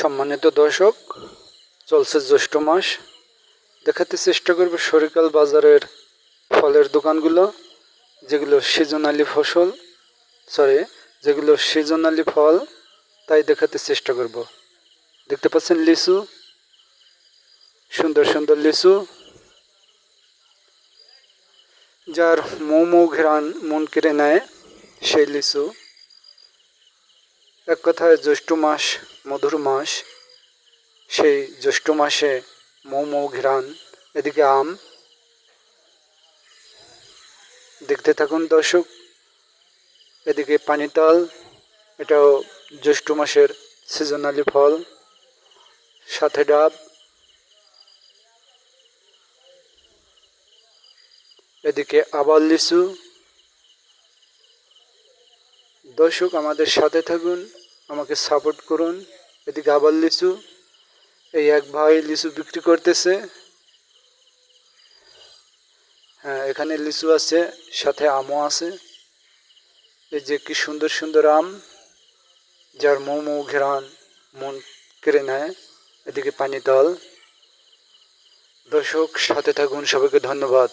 সম্মানিত দর্শক, চলছে জ্যৈষ্ঠ মাস। দেখাতে চেষ্টা করবে সরিকাল বাজারের ফলের দোকানগুলো, যেগুলো সিজনালি ফল, তাই দেখাতে চেষ্টা করব। দেখতে পাচ্ছেন লিচু, সুন্দর সুন্দর লিচু, যার মৌ ঘ্রাণ মন কেড়ে নেয় সেই লিচু। এক কথায় জ্যৈষ্ঠ মাস মধুর মাস, সেই জ্যৈষ্ঠ মাসে মৌ ঘ্রাণ। এদিকে আম, দেখতে থাকুন দর্শক। এদিকে পানিতাল, এটাও জ্যৈষ্ঠ মাসের সিজনালি ফল, সাথে ডাব। এদিকে আবার লিচু। দর্শক, আমাদের সাথে থাকুন, আমাকে সাপোর্ট করুন। এদিকে আবার লিচু, এই এক ভাই লিচু বিক্রি করতেছে। হ্যাঁ, এখানে লিচু আছে, সাথে আমও আছে। এই যে কি সুন্দর সুন্দর আম, যার মৌ ঘ্রাণ মন কেড়ে নেয়। এদিকে পানিতাল। দর্শক, সাথে থাকুন, সবাইকে ধন্যবাদ।